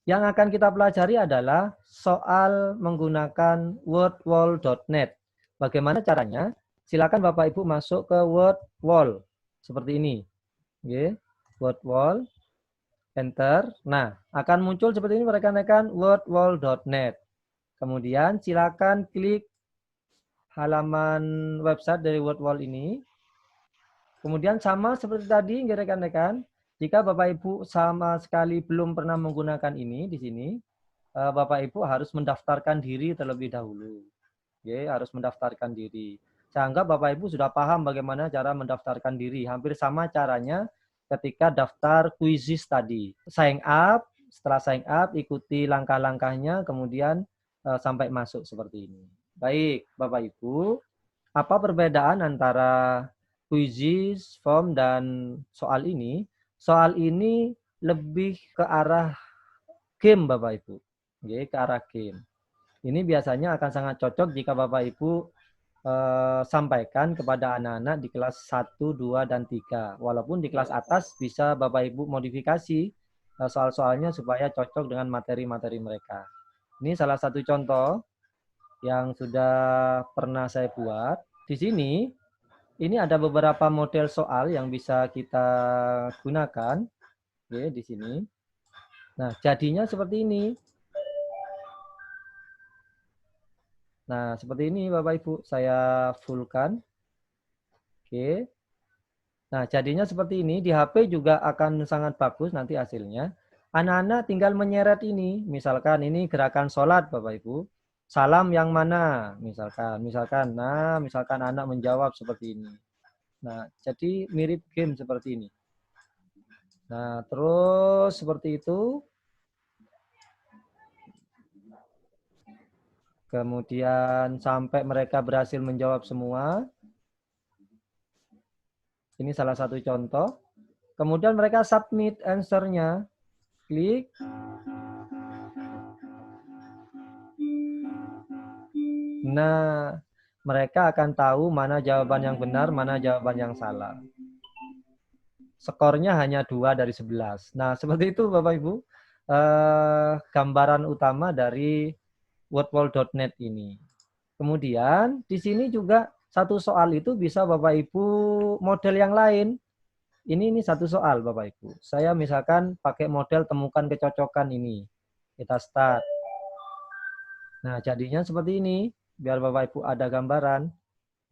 Yang akan kita pelajari adalah soal menggunakan wordwall.net. Bagaimana caranya? Silakan Bapak Ibu masuk ke wordwall seperti ini. Oke, wordwall, enter. Nah, akan muncul seperti ini rekan-rekan, wordwall.net. Kemudian silakan klik halaman website dari wordwall ini. Kemudian sama seperti tadi rekan-rekan, jika Bapak Ibu sama sekali belum pernah menggunakan ini di sini, Bapak Ibu harus mendaftarkan diri terlebih dahulu. Oke, harus mendaftarkan diri. Saya anggap Bapak Ibu sudah paham bagaimana cara mendaftarkan diri. Hampir sama caranya ketika daftar kuisis tadi. Sign up, setelah sign up ikuti langkah-langkahnya, kemudian sampai masuk seperti ini. Baik, Bapak Ibu, apa perbedaan antara kuisis, form, dan soal ini? Soal ini lebih ke arah game, Bapak Ibu. Oke, ke arah game. Ini biasanya akan sangat cocok jika Bapak Ibu sampaikan kepada anak-anak di kelas 1, 2, dan 3. Walaupun di kelas atas bisa Bapak Ibu modifikasi soal-soalnya supaya cocok dengan materi-materi mereka. Ini salah satu contoh yang sudah pernah saya buat. Di sini, ini ada beberapa model soal yang bisa kita gunakan. Oke, di sini. Nah, jadinya seperti ini. Nah, seperti ini Bapak Ibu, saya fullkan. Oke. Nah, jadinya seperti ini. Di HP juga akan sangat bagus nanti hasilnya. Anak-anak tinggal menyeret ini. Misalkan ini gerakan sholat Bapak Ibu. Salam yang mana? Misalkan. Nah, misalkan anak menjawab seperti ini. Nah, jadi mirip game seperti ini. Nah, terus seperti itu. Kemudian sampai mereka berhasil menjawab semua. Ini salah satu contoh. Kemudian mereka submit answer-nya. Klik. Nah, mereka akan tahu mana jawaban yang benar, mana jawaban yang salah. Skornya hanya 2 dari 11. Nah, seperti itu Bapak Ibu. Gambaran utama dari wordwall.net ini. Kemudian di sini juga satu soal itu bisa Bapak Ibu model yang lain. Ini satu soal Bapak Ibu. Saya misalkan pakai model temukan kecocokan ini. Kita start. Nah, jadinya seperti ini. Biar Bapak Ibu ada gambaran.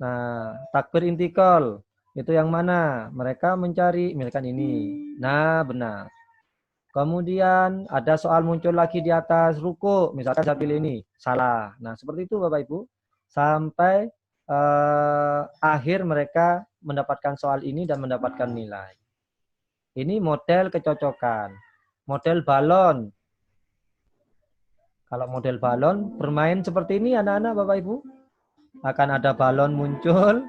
Nah, takbir intikal. Itu yang mana? Mereka mencari, misalkan ini. Nah, benar. Kemudian ada soal muncul lagi di atas ruku. Misalkan saya pilih ini. Salah. Nah, seperti itu Bapak Ibu. Sampai akhir mereka mendapatkan soal ini dan mendapatkan nilai. Ini model kecocokan. Model balon. Kalau model balon, bermain seperti ini anak-anak Bapak Ibu. Akan ada balon muncul.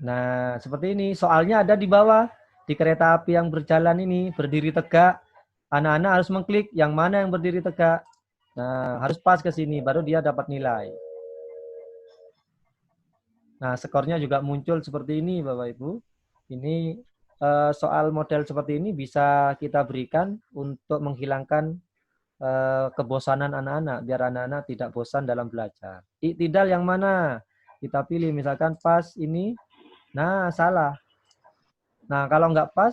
Nah, seperti ini. Soalnya ada di bawah. Di kereta api yang berjalan ini, berdiri tegak. Anak-anak harus mengklik yang mana yang berdiri tegak. Nah, harus pas ke sini, baru dia dapat nilai. Nah, skornya juga muncul seperti ini, Bapak Ibu. Ini soal model seperti ini bisa kita berikan untuk menghilangkan kebosanan anak-anak, biar anak-anak tidak bosan dalam belajar. Iktidal yang mana? Kita pilih, misalkan pas ini. Nah, salah. Nah, kalau nggak pas,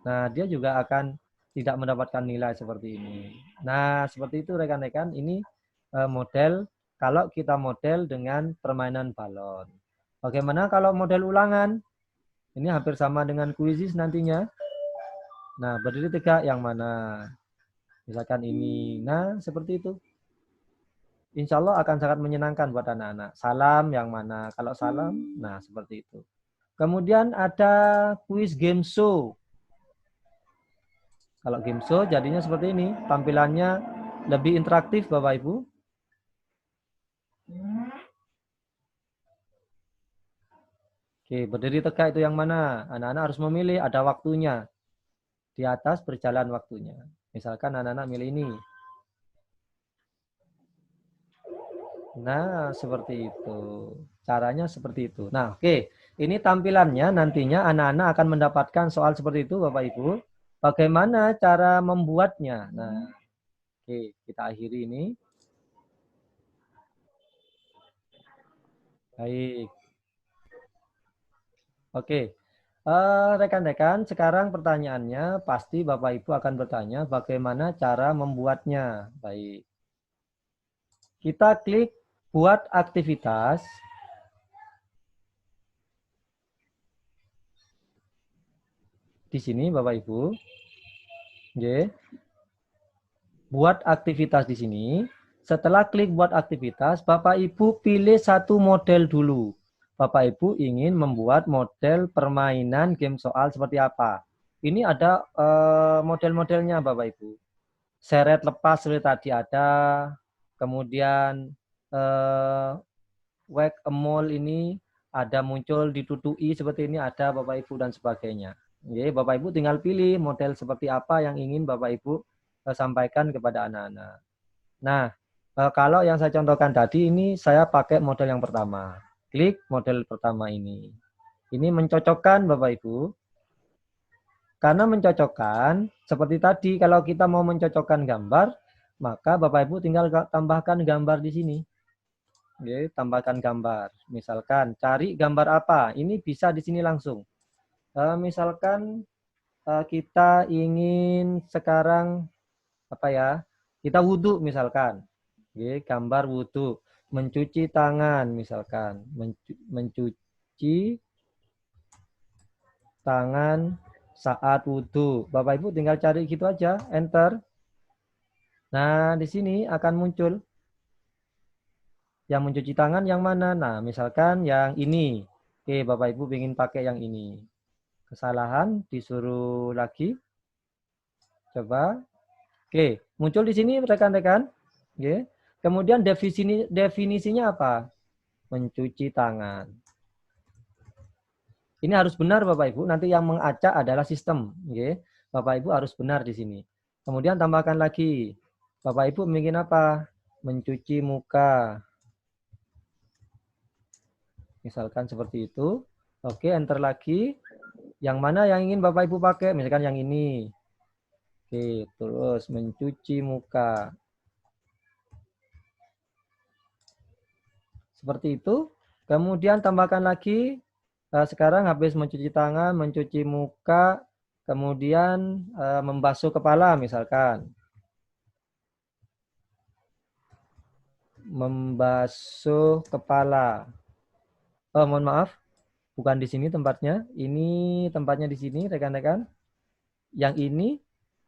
nah dia juga akan tidak mendapatkan nilai seperti ini. Nah, seperti itu rekan-rekan, ini model kalau kita model dengan permainan balon. Bagaimana kalau model ulangan? Ini hampir sama dengan kuisis nantinya. Nah, berdiri tegak yang mana? Misalkan ini. Nah, seperti itu. Insya Allah akan sangat menyenangkan buat anak-anak. Salam yang mana? Kalau salam, nah seperti itu. Kemudian ada quiz game show. Kalau game show jadinya seperti ini. Tampilannya lebih interaktif Bapak Ibu. Oke, berdiri tegak itu yang mana? Anak-anak harus memilih, ada waktunya. Di atas berjalan waktunya. Misalkan anak-anak milih ini. Nah, seperti itu. Caranya seperti itu. Nah, oke. Ini tampilannya nantinya anak-anak akan mendapatkan soal seperti itu, Bapak Ibu. Bagaimana cara membuatnya? Nah, oke, kita akhiri ini. Baik. Oke. Rekan-rekan, sekarang pertanyaannya pasti Bapak Ibu akan bertanya bagaimana cara membuatnya. Baik. Kita klik buat aktivitas. Di sini Bapak Ibu. Oke. Buat aktivitas di sini. Setelah klik buat aktivitas, Bapak Ibu pilih satu model dulu. Bapak Ibu ingin membuat model permainan game soal seperti apa. Ini ada model-modelnya Bapak Ibu. Seret lepas seperti tadi ada. Kemudian whack a mole ini ada muncul ditutui seperti ini ada Bapak Ibu dan sebagainya. Jadi Bapak Ibu tinggal pilih model seperti apa yang ingin Bapak Ibu sampaikan kepada anak-anak. Nah, kalau yang saya contohkan tadi ini saya pakai model yang pertama. Klik model pertama ini. Ini mencocokkan Bapak Ibu. Karena mencocokkan, seperti tadi kalau kita mau mencocokkan gambar, maka Bapak Ibu tinggal tambahkan gambar di sini. Oke, tambahkan gambar. Misalkan cari gambar apa? Ini bisa di sini langsung. Misalkan kita ingin sekarang apa ya? Kita wudhu misalkan. Oke, gambar wudhu. Mencuci tangan misalkan. Mencuci tangan saat wudhu. Bapak Ibu tinggal cari gitu aja, enter. Nah, di sini akan muncul yang mencuci tangan yang mana. Nah, misalkan yang ini. Oke, Bapak Ibu ingin pakai yang ini. Kesalahan, disuruh lagi. Coba. Oke, muncul di sini rekan-rekan. Oke. Kemudian definisinya apa? Mencuci tangan. Ini harus benar Bapak Ibu. Nanti yang mengacak adalah sistem. Oke. Bapak Ibu harus benar di sini. Kemudian tambahkan lagi. Bapak Ibu ingin apa? Mencuci muka. Misalkan seperti itu. Oke, enter lagi. Yang mana yang ingin Bapak Ibu pakai? Misalkan yang ini. Oke, terus mencuci muka. Seperti itu. Kemudian tambahkan lagi. Sekarang habis mencuci tangan, mencuci muka, kemudian membasuh kepala misalkan. Membasuh kepala. Oh, mohon maaf. Bukan di sini tempatnya. Ini tempatnya di sini, rekan-rekan. Yang ini,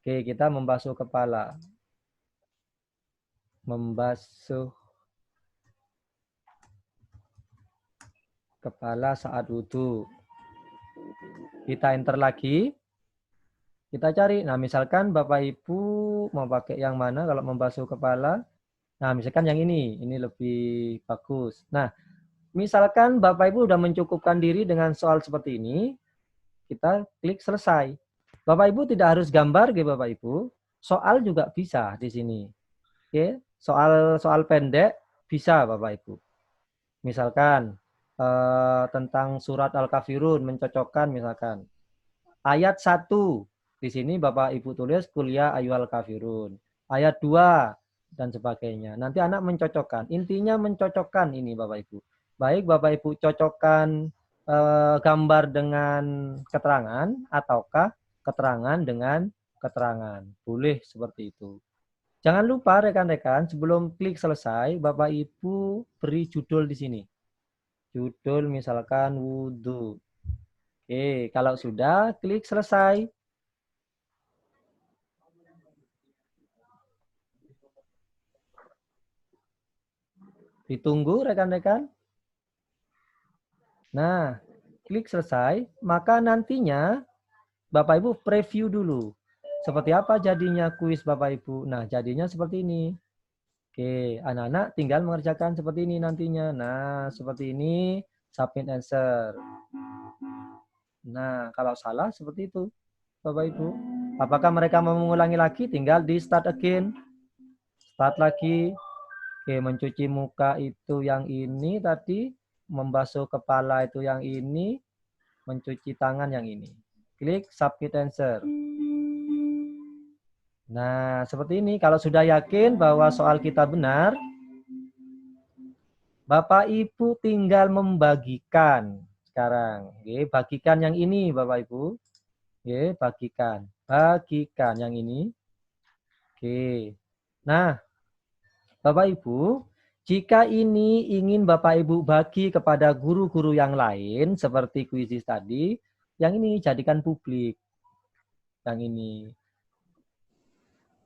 oke, kita membasuh kepala. Membasuh kepala saat wudhu. Kita enter lagi. Kita cari. Nah, misalkan Bapak Ibu mau pakai yang mana kalau membasuh kepala. Nah, misalkan yang ini lebih bagus. Nah, misalkan Bapak Ibu sudah mencukupkan diri dengan soal seperti ini, kita klik selesai. Bapak Ibu tidak harus gambar, gitu Bapak Ibu. Soal juga bisa di sini. Oke, soal pendek bisa Bapak Ibu. Misalkan tentang surat Al-Kafirun mencocokkan misalkan ayat 1 di sini Bapak Ibu tulis kuliah ayyuhal kafirun. Ayat 2 dan sebagainya. Nanti anak mencocokkan. Intinya mencocokkan ini Bapak Ibu. Baik Bapak Ibu cocokkan gambar dengan keterangan ataukah keterangan dengan keterangan. Boleh seperti itu. Jangan lupa rekan-rekan sebelum klik selesai Bapak Ibu beri judul di sini. Judul misalkan wudhu. Oke, kalau sudah klik selesai. Ditunggu rekan-rekan. Nah, klik selesai, maka nantinya Bapak Ibu preview dulu. Seperti apa jadinya kuis Bapak Ibu. Nah, jadinya seperti ini. Oke, anak-anak tinggal mengerjakan seperti ini nantinya. Nah, seperti ini, submit answer. Nah, kalau salah seperti itu, Bapak Ibu. Apakah mereka mau mengulangi lagi? Tinggal di start again. Start lagi. Oke, mencuci muka itu yang ini tadi, membasuh kepala itu yang ini, mencuci tangan yang ini. Klik submit answer. Nah, seperti ini. Kalau sudah yakin bahwa soal kita benar, Bapak Ibu tinggal membagikan sekarang. Oke, bagikan yang ini Bapak Ibu. Oke, bagikan. Bagikan yang ini. Oke. Nah, Bapak Ibu, jika ini ingin Bapak Ibu bagi kepada guru-guru yang lain seperti kuisis tadi, yang ini jadikan publik. Yang ini.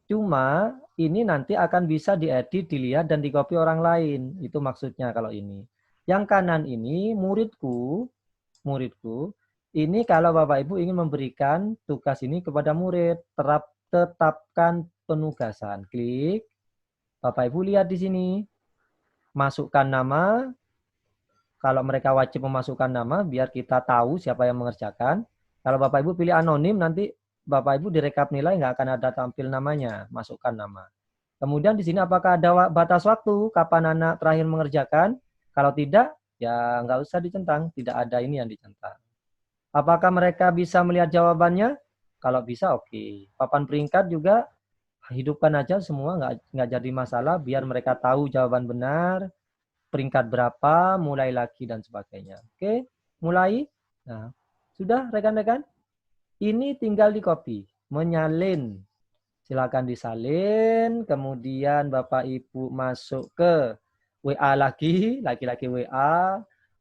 Cuma ini nanti akan bisa diedit, dilihat, dan dikopi orang lain. Itu maksudnya kalau ini. Yang kanan ini muridku, ini kalau Bapak Ibu ingin memberikan tugas ini kepada murid, tetapkan penugasan. Klik. Bapak Ibu lihat di sini. Masukkan nama. Kalau mereka wajib memasukkan nama, biar kita tahu siapa yang mengerjakan. Kalau Bapak Ibu pilih anonim, nanti Bapak Ibu direkap nilai nggak akan ada tampil namanya, masukkan nama. Kemudian di sini apakah ada batas waktu, kapan anak terakhir mengerjakan? Kalau tidak, ya nggak usah dicentang, tidak ada ini yang dicentang. Apakah mereka bisa melihat jawabannya? Kalau bisa, oke. Papan peringkat juga hidupkan aja semua, nggak jadi masalah, biar mereka tahu jawaban benar, peringkat berapa, mulai lagi, dan sebagainya. Oke, mulai. Nah, sudah rekan-rekan? Ini tinggal di copy, menyalin. Silakan disalin, kemudian Bapak Ibu masuk ke WA lagi, lagi-lagi WA,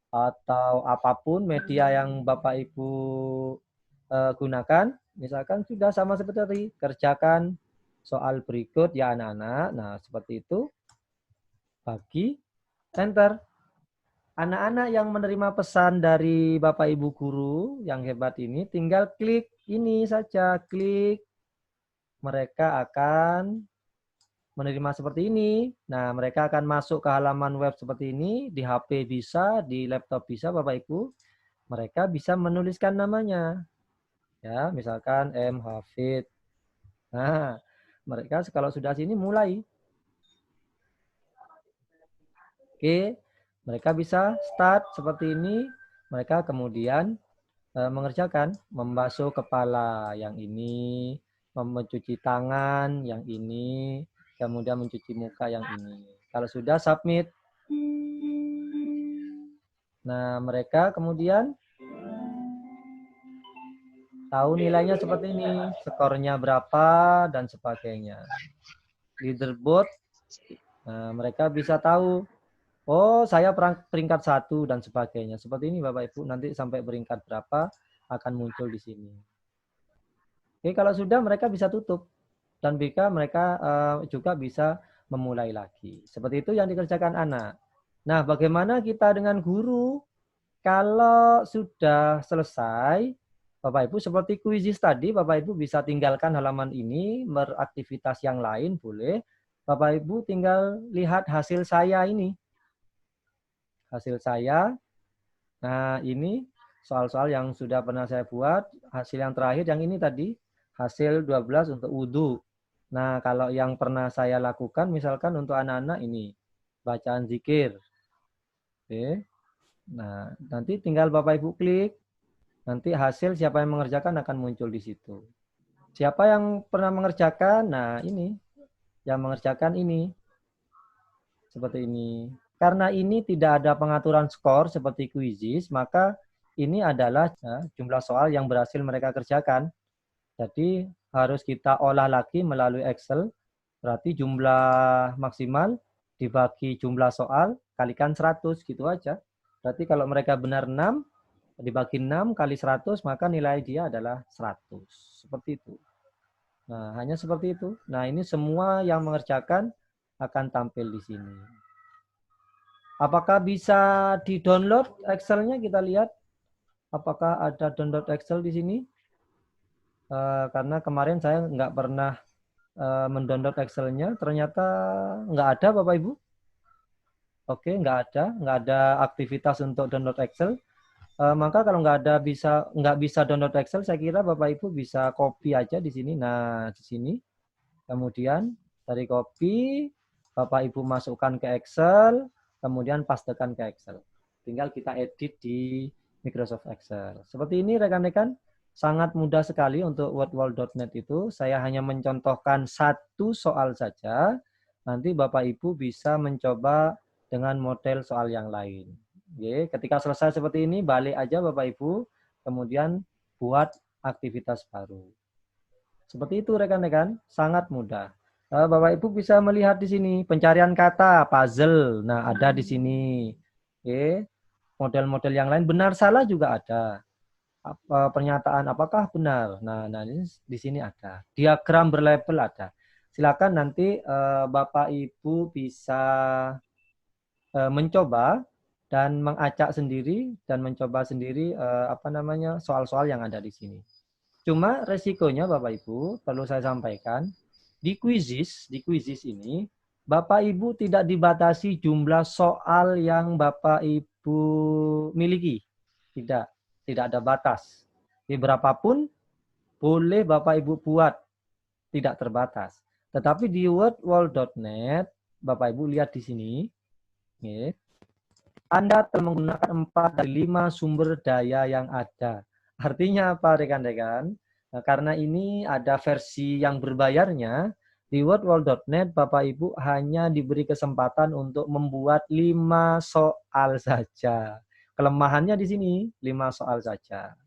atau apapun media yang Bapak Ibu gunakan. Misalkan sudah sama seperti tadi, kerjakan soal berikut ya anak-anak. Nah, seperti itu. Bagi, enter. Anak-anak yang menerima pesan dari Bapak Ibu guru yang hebat ini, tinggal klik ini saja, klik. Mereka akan menerima seperti ini. Nah, mereka akan masuk ke halaman web seperti ini, di HP bisa, di laptop bisa Bapak Ibu. Mereka bisa menuliskan namanya. Ya, misalkan M. Hafid. Nah, mereka kalau sudah sini mulai. Oke, mereka bisa start seperti ini. Mereka kemudian mengerjakan membasuh kepala yang ini, mencuci tangan yang ini, kemudian mencuci muka yang ini. Kalau sudah submit. Nah, mereka kemudian tahu nilainya seperti ini, skornya berapa dan sebagainya. Leaderboard, nah, mereka bisa tahu, oh saya peringkat 1 dan sebagainya. Seperti ini Bapak Ibu, nanti sampai peringkat berapa akan muncul di sini. Oke, kalau sudah mereka bisa tutup. Dan mereka juga bisa memulai lagi. Seperti itu yang dikerjakan anak. Nah, bagaimana kita dengan guru? Kalau sudah selesai, Bapak Ibu seperti kuisis tadi, Bapak Ibu bisa tinggalkan halaman ini, beraktivitas yang lain boleh. Bapak Ibu tinggal lihat hasil saya ini. Hasil saya. Nah, ini soal-soal yang sudah pernah saya buat. Hasil yang terakhir yang ini tadi, hasil 12 untuk wudhu. Nah, kalau yang pernah saya lakukan, misalkan untuk anak-anak ini, bacaan zikir. Oke. Nah, nanti tinggal Bapak Ibu klik, nanti hasil siapa yang mengerjakan akan muncul di situ. Siapa yang pernah mengerjakan? Nah, ini. Yang mengerjakan ini. Seperti ini. Karena ini tidak ada pengaturan skor seperti kuisis, maka ini adalah jumlah soal yang berhasil mereka kerjakan. Jadi harus kita olah lagi melalui Excel. Berarti jumlah maksimal dibagi jumlah soal kalikan 100 gitu aja. Berarti kalau mereka benar 6 dibagi 6 kali 100 maka nilai dia adalah 100. Seperti itu. Nah, hanya seperti itu. Nah, ini semua yang mengerjakan akan tampil di sini. Apakah bisa di-download Excel-nya? Kita lihat. Apakah ada download Excel di sini? Karena kemarin saya nggak pernah mendownload Excel-nya, ternyata nggak ada Bapak Ibu. Oke, nggak ada aktivitas untuk download Excel. Maka kalau nggak bisa download Excel, saya kira Bapak Ibu bisa copy aja di sini. Nah, di sini. Kemudian dari copy, Bapak Ibu masukkan ke Excel, kemudian pastekan ke Excel. Tinggal kita edit di Microsoft Excel. Seperti ini rekan-rekan, sangat mudah sekali untuk wordwall.net itu. Saya hanya mencontohkan satu soal saja. Nanti Bapak Ibu bisa mencoba dengan model soal yang lain. Oke, ketika selesai seperti ini, balik aja Bapak Ibu, kemudian buat aktivitas baru. Seperti itu rekan-rekan, sangat mudah. Bapak Ibu bisa melihat di sini pencarian kata, puzzle. Nah, ada di sini. Oke. Model-model yang lain benar salah juga ada. Pernyataan apakah benar. Nah ini di sini ada. Diagram berlabel ada. Silakan nanti Bapak Ibu bisa mencoba dan mengacak sendiri dan mencoba sendiri soal-soal yang ada di sini. Cuma resikonya Bapak Ibu, perlu saya sampaikan, di quizzes ini, Bapak Ibu tidak dibatasi jumlah soal yang Bapak Ibu miliki. Tidak ada batas. Di berapapun boleh Bapak Ibu buat, tidak terbatas. Tetapi di wordwall.net, Bapak Ibu lihat di sini, Anda telah menggunakan 4 dari 5 sumber daya yang ada. Artinya apa rekan-rekan? Nah, karena ini ada versi yang berbayarnya, di wordwall.net Bapak Ibu hanya diberi kesempatan untuk membuat 5 soal saja. Kelemahannya di sini, 5 soal saja.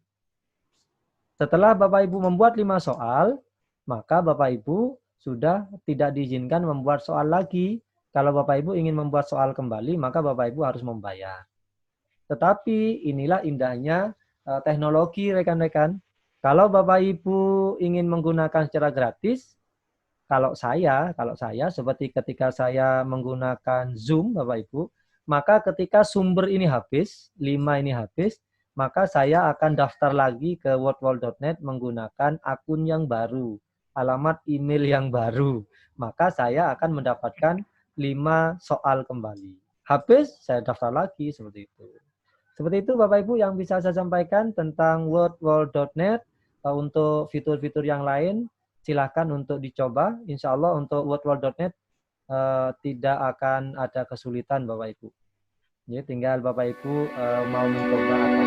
Setelah Bapak Ibu membuat 5 soal, maka Bapak Ibu sudah tidak diizinkan membuat soal lagi. Kalau Bapak Ibu ingin membuat soal kembali, maka Bapak Ibu harus membayar. Tetapi inilah indahnya teknologi rekan-rekan. Kalau Bapak Ibu ingin menggunakan secara gratis, kalau saya seperti ketika saya menggunakan Zoom Bapak Ibu, maka ketika sumber ini habis, 5 ini habis, maka saya akan daftar lagi ke wordwall.net menggunakan akun yang baru, alamat email yang baru. Maka saya akan mendapatkan 5 soal kembali. Habis, saya daftar lagi, seperti itu. Seperti itu Bapak Ibu yang bisa saya sampaikan tentang wordwall.net. Untuk fitur-fitur yang lain, silakan untuk dicoba. Insya Allah untuk wordwall.net tidak akan ada kesulitan Bapak Ibu. Jadi tinggal Bapak Ibu mau mencoba atau